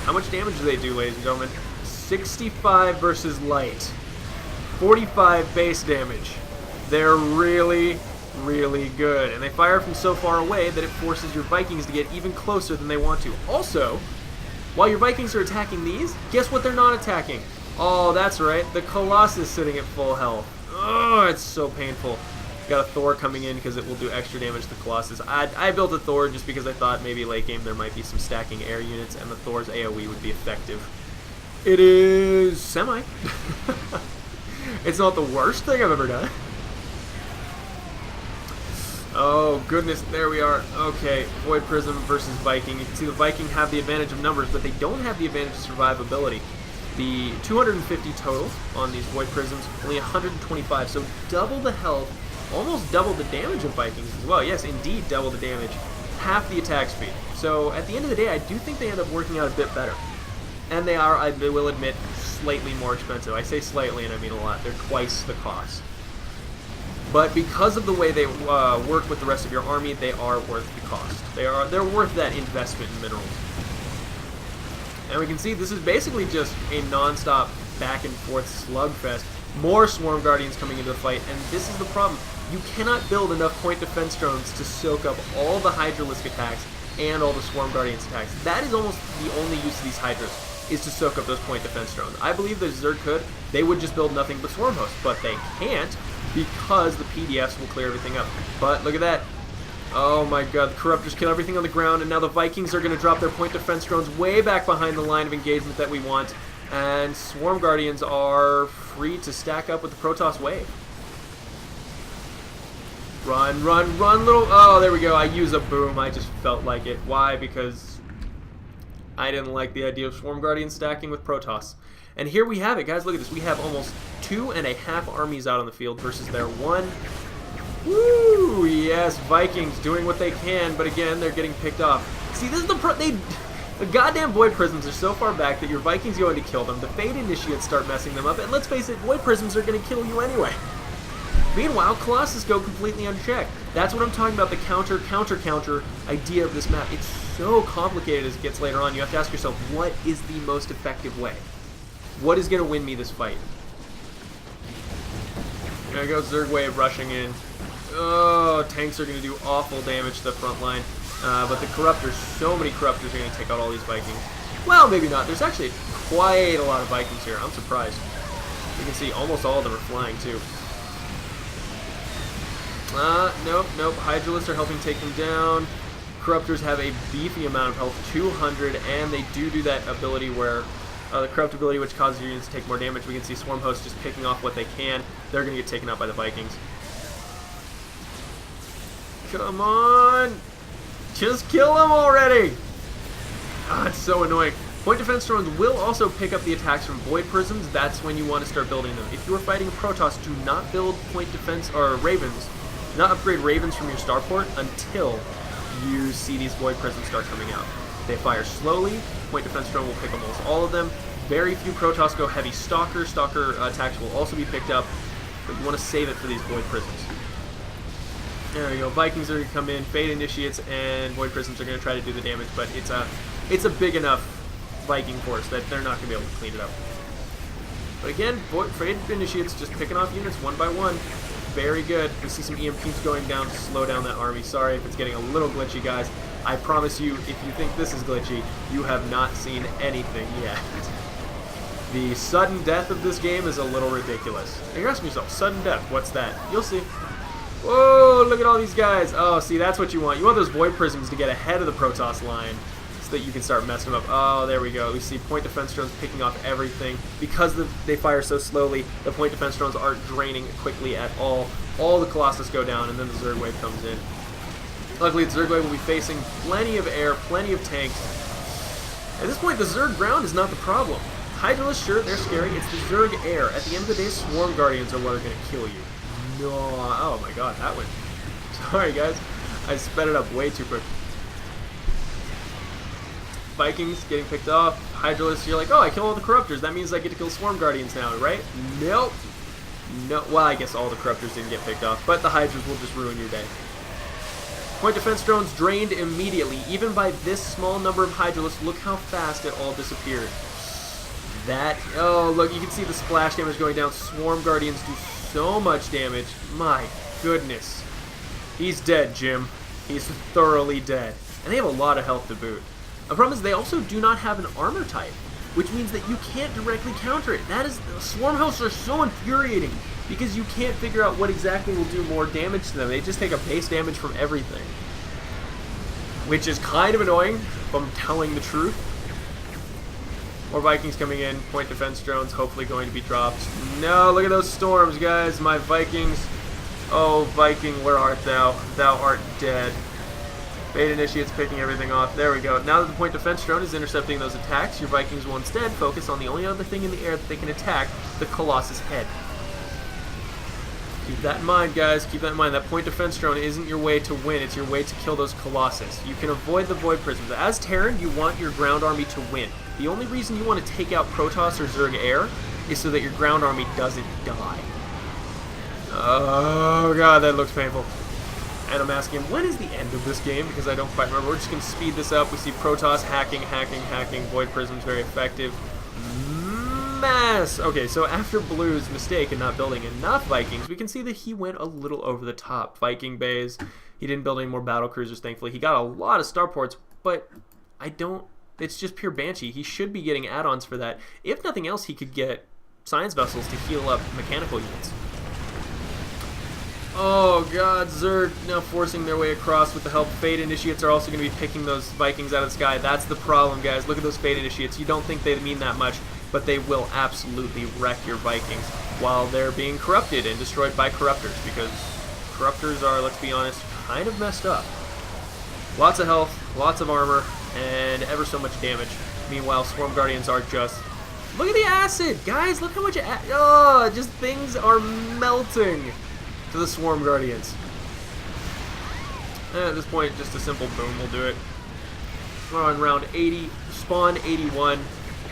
How much damage do they do, ladies and gentlemen? 65 versus light. 45 base damage. They're really, really good. And they fire from so far away that it forces your Vikings to get even closer than they want to. Also, while your Vikings are attacking these, guess what they're not attacking? Oh, that's right. The Colossus sitting at full health. Oh, it's so painful. Got a Thor coming in because it will do extra damage to the Colossus. I built a Thor just because I thought maybe late game there might be some stacking air units and the Thor's AoE would be effective. It is semi. It's not the worst thing I've ever done. Oh goodness, there we are. Okay, Void Prism versus Viking. You can see the Viking have the advantage of numbers, but they don't have the advantage of survivability. The 250 total on these Void Prisms, only 125, so double the health, almost double the damage of Vikings as well. Yes, indeed, double the damage, half the attack speed. So at the end of the day, I do think they end up working out a bit better. And they are, I will admit, slightly more expensive. I say slightly, and I mean a lot. They're twice the cost. But because of the way they work with the rest of your army, they are worth the cost. They're worth that investment in minerals. And we can see this is basically just a non-stop back and forth slugfest. More Swarm Guardians coming into the fight, and this is the problem. You cannot build enough point defense drones to soak up all the Hydralisk attacks and all the Swarm Guardians attacks. That is almost the only use of these Hydras, is to soak up those point defense drones. I believe the Zerg could. They would just build nothing but Swarm Hosts, but they can't because the PDFs will clear everything up. But look at that. Oh my god, the Corruptors kill everything on the ground, and now the Vikings are going to drop their point defense drones way back behind the line of engagement that we want, and Swarm Guardians are free to stack up with the Protoss wave. Run, run, run, little... Oh, there we go. I use a boom. I just felt like it. Why? Because I didn't like the idea of Swarm Guardians stacking with Protoss. And here we have it, guys. Look at this. We have almost 2.5 armies out on the field versus their one. Woo! Yes, Vikings doing what they can, but again, they're getting picked off. See, this is the goddamn Void Prisms are so far back that your Vikings go in to kill them. The Fade Initiates start messing them up, and let's face it, Void Prisms are going to kill you anyway. Meanwhile, Colossus go completely unchecked. That's what I'm talking about, the counter idea of this map. It's so complicated as it gets later on. You have to ask yourself, what is the most effective way? What is going to win me this fight? There goes Zerg Wave rushing in. Oh, tanks are going to do awful damage to the front line. But the Corruptors, so many Corruptors are going to take out all these Vikings. Well, maybe not. There's actually quite a lot of Vikings here. I'm surprised. You can see almost all of them are flying, too. Nope. Hydralisks are helping take them down. Corruptors have a beefy amount of health, 200, and they do that ability where the Corrupt ability, which causes your units to take more damage. We can see Swarm Hosts just picking off what they can. They're going to get taken out by the Vikings. Come on! Just kill them already! Ah, it's so annoying. Point defense drones will also pick up the attacks from Void Prisms. That's when you want to start building them. If you are fighting Protoss, do not build point defense or Ravens. Do not upgrade Ravens from your starport until you see these Void Prisms start coming out. They fire slowly. Point defense drone will pick almost all of them. Very few Protoss go heavy Stalker. Stalker attacks will also be picked up, but you want to save it for these Void Prisms. There we go. Vikings are going to come in. Fade Initiates and Void Prisms are going to try to do the damage, but it's a big enough Viking force that they're not going to be able to clean it up. But again, Fade Initiates just picking off units one by one. Very good. We see some EMPs going down to slow down that army. Sorry if it's getting a little glitchy, guys. I promise you, if you think this is glitchy, you have not seen anything yet. The sudden death of this game is a little ridiculous. And you're asking yourself, sudden death, what's that? You'll see. Whoa, look at all these guys. Oh, see, that's what you want. You want those Void Prisms to get ahead of the Protoss line so that you can start messing them up. Oh, there we go. We see point defense drones picking off everything. Because they fire so slowly, the point defense drones aren't draining quickly at all. All the Colossus go down, and then the Zerg Wave comes in. Luckily, the Zerg Wave will be facing plenty of air, plenty of tanks. At this point, the Zerg ground is not the problem. Hydralisks, sure, they're scary. It's the Zerg air. At the end of the day, Swarm Guardians are what are going to kill you. No, oh my god, that went... Sorry, guys. I sped it up way too quick. Vikings getting picked off. Hydralisks, you're like, oh, I kill all the Corruptors. That means I get to kill Swarm Guardians now, right? Nope. No, well, I guess all the Corruptors didn't get picked off, but the Hydras will just ruin your day. Point defense drones drained immediately. Even by this small number of Hydralisks, look how fast it all disappeared. That, oh, look, you can see the splash damage going down. Swarm Guardians do so much damage. My goodness. He's dead, Jim. He's thoroughly dead. And they have a lot of health to boot. The problem is they also do not have an armor type, which means that you can't directly counter it. That is, Swarm Hosts are so infuriating because you can't figure out what exactly will do more damage to them. They just take a base damage from everything, which is kind of annoying if I'm telling the truth. More Vikings coming in. Point defense drones hopefully going to be dropped. No, look at those storms, guys. My Vikings. Oh, Viking, where art thou? Thou art dead. Fate initiates picking everything off. There we go. Now that the point defense drone is intercepting those attacks, your Vikings will instead focus on the only other thing in the air that they can attack, the Colossus head. Keep that in mind, guys. Keep that in mind. That point defense drone isn't your way to win. It's your way to kill those Colossus. You can avoid the Void Prisms. As Terran, you want your ground army to win. The only reason you want to take out Protoss or Zerg Air is so that your ground army doesn't die. Oh, God, that looks painful. And I'm asking him, when is the end of this game? Because I don't quite remember. We're just going to speed this up. We see Protoss hacking. Void Prisms very effective. Mass! Okay, so after Blue's mistake in not building enough Vikings, we can see that he went a little over the top. Viking bays. He didn't build any more battle cruisers, thankfully. He got a lot of starports, but I don't... It's just pure Banshee. He should be getting add-ons for that. If nothing else, he could get science vessels to heal up mechanical units. Oh god, Zerg now forcing their way across with the help. Fate Initiates are also going to be picking those Vikings out of the sky. That's the problem, guys. Look at those Fate Initiates. You don't think they mean that much, but they will absolutely wreck your Vikings while they're being corrupted and destroyed by Corruptors, because Corruptors are, let's be honest, kind of messed up. Lots of health, lots of armor, and ever so much damage. Meanwhile, Swarm Guardians are just... Look at the acid! Guys, look how much... Oh, just things are melting to the Swarm Guardians. And at this point, just a simple boom will do it. We're on round 80, spawn 81.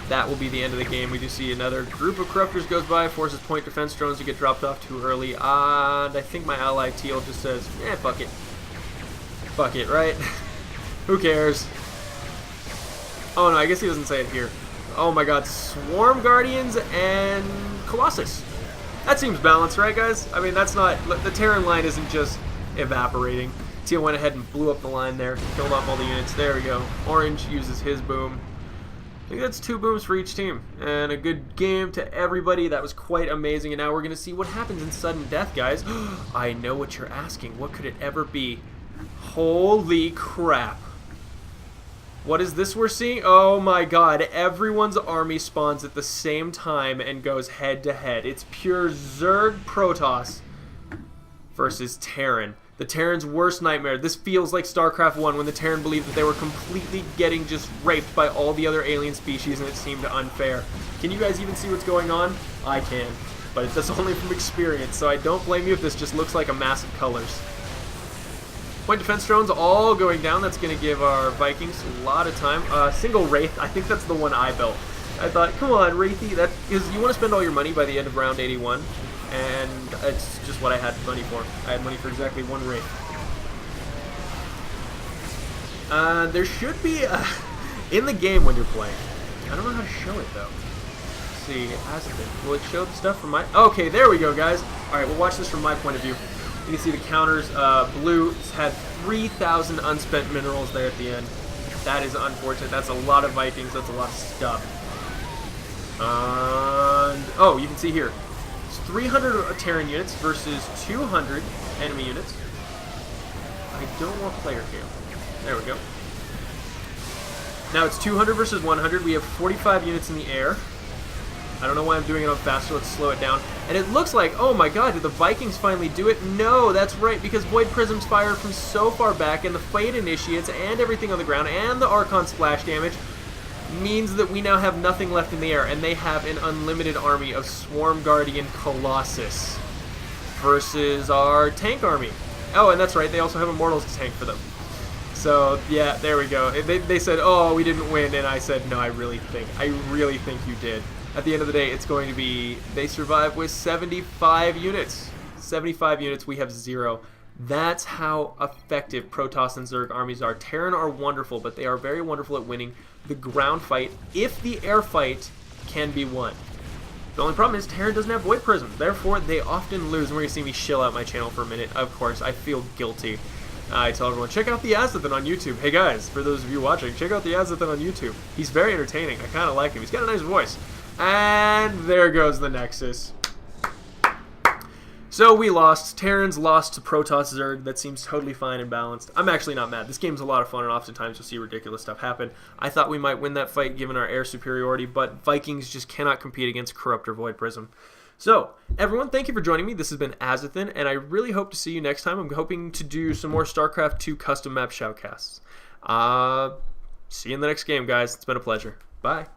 That will be the end of the game. We do see another group of Corruptors goes by, forces point defense drones to get dropped off too early. And I think my ally Teal just says, fuck it. Fuck it, right? Who cares? Oh no, I guess he doesn't say it here. Oh my god, Swarm Guardians and Colossus. That seems balanced, right, guys? I mean, that's not... The Terran line isn't just evaporating. Teal went ahead and blew up the line there, killed off all the units. There we go. Orange uses his boom. I think that's 2 booms for each team. And a good game to everybody. That was quite amazing. And now we're going to see what happens in sudden death, guys. I know what you're asking. What could it ever be? Holy crap. What is this we're seeing? Oh my god, everyone's army spawns at the same time and goes head to head. It's pure Zerg Protoss versus Terran. The Terran's worst nightmare. This feels like Starcraft 1 when the Terran believed that they were completely getting just raped by all the other alien species and it seemed unfair. Can you guys even see what's going on? I can, but that's only from experience, so I don't blame you if this just looks like a mass of colors. Point defense drones all going down. That's going to give our Vikings a lot of time. Single Wraith, I think that's the one I built. I thought, come on, Wraithy, that is, you want to spend all your money by the end of round 81, and it's just what I had money for. I had money for exactly 1 Wraith. There should be in the game when you're playing. I don't know how to show it though. Let's see, Azothan. Will it show the stuff from my? Okay, there we go, guys. All right, we'll watch this from my point of view. You can see the counters. Blue had 3,000 unspent minerals there at the end. That is unfortunate. That's a lot of Vikings. That's a lot of stuff. And, oh, you can see here. It's 300 Terran units versus 200 enemy units. I don't want player cam. There we go. Now it's 200 versus 100. We have 45 units in the air. I don't know why I'm doing it on faster. Let's slow it down. And it looks like, oh my god, did the Vikings finally do it? No, that's right, because Void Prisms fired from so far back, and the Fate Initiates, and everything on the ground, and the Archon splash damage, means that we now have nothing left in the air, and they have an unlimited army of Swarm Guardian Colossus versus our tank army. Oh, and that's right, they also have Immortals to tank for them. So, yeah, there we go. They said, oh, we didn't win, and I said, no, I really think you did. At the end of the day, it's going to be, they survive with 75 units. 75 units, we have 0. That's how effective Protoss and Zerg armies are. Terran are wonderful, but they are very wonderful at winning the ground fight if the air fight can be won. The only problem is Terran doesn't have Void Prisms. Therefore, they often lose. And we're going to see me shill out my channel for a minute. Of course, I feel guilty. I tell everyone, check out the Azothan on YouTube. Hey guys, for those of you watching, check out the Azothan on YouTube. He's very entertaining. I kind of like him. He's got a nice voice. And there goes the Nexus. So we lost. Terrans lost to Protoss Zerg. That seems totally fine and balanced. I'm actually not mad. This game's a lot of fun, and oftentimes you'll see ridiculous stuff happen. I thought we might win that fight given our air superiority, but Vikings just cannot compete against Corruptor Void Prism. So, everyone, thank you for joining me. This has been Azothan, and I really hope to see you next time. I'm hoping to do some more StarCraft 2 custom map shoutcasts. See you in the next game, guys. It's been a pleasure. Bye.